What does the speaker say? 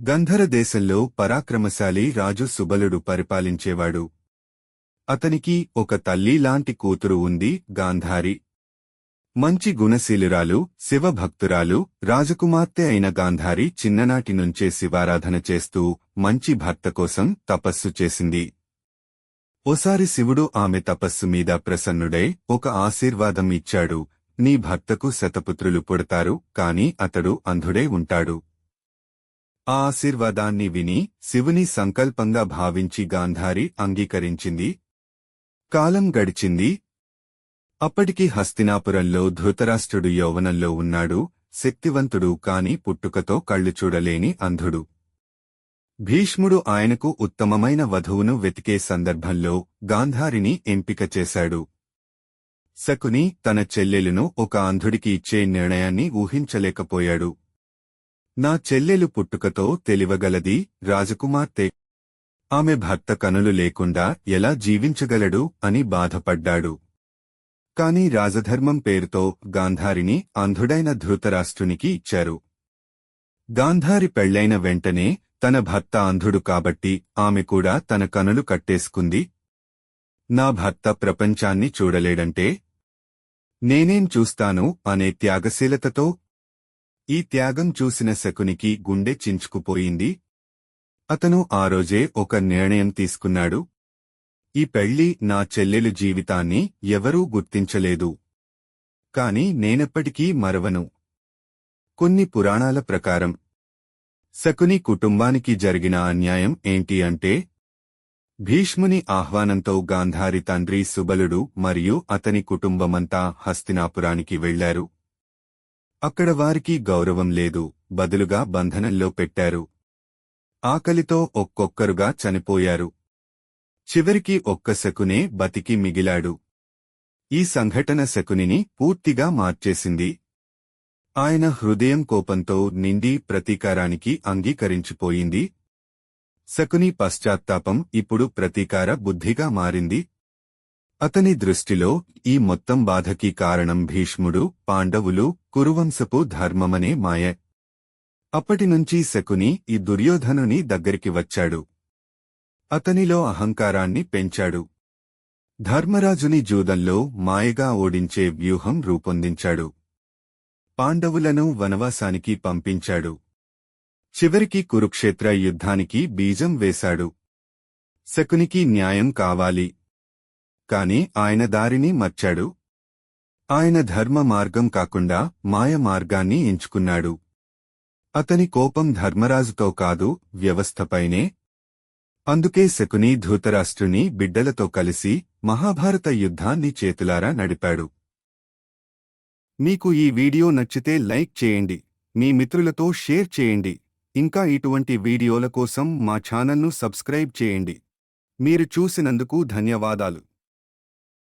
గంధర దేశంలో పరాక్రమశాలి రాజు సుబలుడు పరిపాలించేవాడు. అతనికి ఒక తల్లిలాంటి కూతురు ఉంది, గాంధారి. మంచి గుణశీలురాలు, శివభక్తురాలు, రాజకుమార్తె అయిన గాంధారి చిన్ననాటి నుంచే శివారాధన చేస్తూ మంచి భర్త కోసం తపస్సు చేసింది. ఓసారి శివుడు ఆమె తపస్సు మీద ప్రసన్నుడై ఒక ఆశీర్వాదం ఇచ్చాడు. నీ భర్తకు శతపుత్రులు పుడతారు, కాని అతడు అంధుడై ఉంటాడు. ఆ ఆశీర్వాదాన్ని విని శివుని సంకల్పంగా భావించి గాంధారి అంగీకరించింది. కాలం గడిచింది. అప్పటికి హస్తినాపురంలో ధృతరాష్ట్రుడు యౌవనంలో ఉన్నాడు. శక్తివంతుడు కాని పుట్టుకతో కళ్ళు చూడలేని అంధుడు. భీష్ముడు ఆయనకు ఉత్తమమైన వధువును వెతికే సందర్భంలో గాంధారిని ఎంపిక చేశాడు. శకుని తన చెల్లెలును ఒక అంధుడికి ఇచ్చే నిర్ణయాన్ని ఊహించలేకపోయాడు. నా చెల్లెలు పుట్టుకతో తెలివగలది, రాజకుమార్తె. ఆమె భర్త కనులు లేకుండా ఎలా జీవించగలడు అని బాధపడ్డాడు. కాని రాజధర్మం పేరుతో గాంధారిని అంధుడైన ధృతరాష్ట్రునికి ఇచ్చారు. గాంధారి పెళ్లైన వెంటనే తన భర్త అంధుడు కాబట్టి ఆమె కూడా తన కనులు కట్టేసుకుంది. నా భర్త ప్రపంచాన్ని చూడలేడంటే నేనేం చూస్తాను అనే త్యాగశీలతతో. ఈ త్యాగం చూసిన శకునికి గుండె చించుకుపోయింది. అతను ఆ రోజే ఒక నిర్ణయం తీసుకున్నాడు. ఈ పెళ్లి నా చెల్లెలు జీవితాన్ని ఎవరూ గుర్తించలేదు, కాని నేనెప్పటికీ మరవను. కొన్ని పురాణాల ప్రకారం శకుని కుటుంబానికి జరిగిన అన్యాయం ఏంటి అంటే, భీష్ముని ఆహ్వానంతో గాంధారి తండ్రి సుబలుడు మరియు అతని కుటుంబమంతా హస్తినాపురానికి వెళ్లారు. అక్కడ వారికి గౌరవం లేదు, బదులుగా బంధనంలో పెట్టారు. ఆకలితో ఒక్కొక్కరుగా చనిపోయారు. చివరికి ఒక్క శకునే బతికి మిగిలాడు. ఈ సంఘటన శకునిని పూర్తిగా మార్చేసింది. ఆయన హృదయం కోపంతో నిండి ప్రతీకారానికి అంగీకరించిపోయింది. శకుని పశ్చాత్తాపం ఇప్పుడు ప్రతీకార బుద్ధిగా మారింది. అతని దృష్టిలో ఈ మొత్తం బాధకి కారణం భీష్ముడు, పాండవులు, కురువంశపు ధర్మమనే మాయ. అప్పటినుంచి శకుని ఈ దుర్యోధనుని దగ్గరికి వచ్చాడు. అతనిలో అహంకారాన్ని పెంచాడు. ధర్మరాజుని జూదంలో మాయగా ఓడించే వ్యూహం రూపొందించాడు. పాండవులను వనవాసానికి పంపించాడు. చివరికి కురుక్షేత్ర యుద్ధానికి బీజం వేశాడు. శకునికి న్యాయం కావాలి, కాని ఆయన దారిని మర్చాడు. ఆయన ధర్మ మార్గం కాకుండా మాయ మార్గాన్ని ఎంచుకున్నాడు. అతని కోపం ధర్మరాజుతో కాదు, వ్యవస్థపైనే. అందుకే శకుని ధృతరాష్ట్రుని బిడ్డలతో కలిసి మహాభారత యుద్ధాన్ని చేతులారా నడిపాడు. మీకు ఈ వీడియో నచ్చితే లైక్ చేయండి, మీ మిత్రులతో షేర్ చేయండి. ఇంకా ఇటువంటి వీడియోల కోసం మా ఛానల్ను సబ్స్క్రైబ్ చేయండి. మీరు చూసినందుకు ధన్యవాదాలు.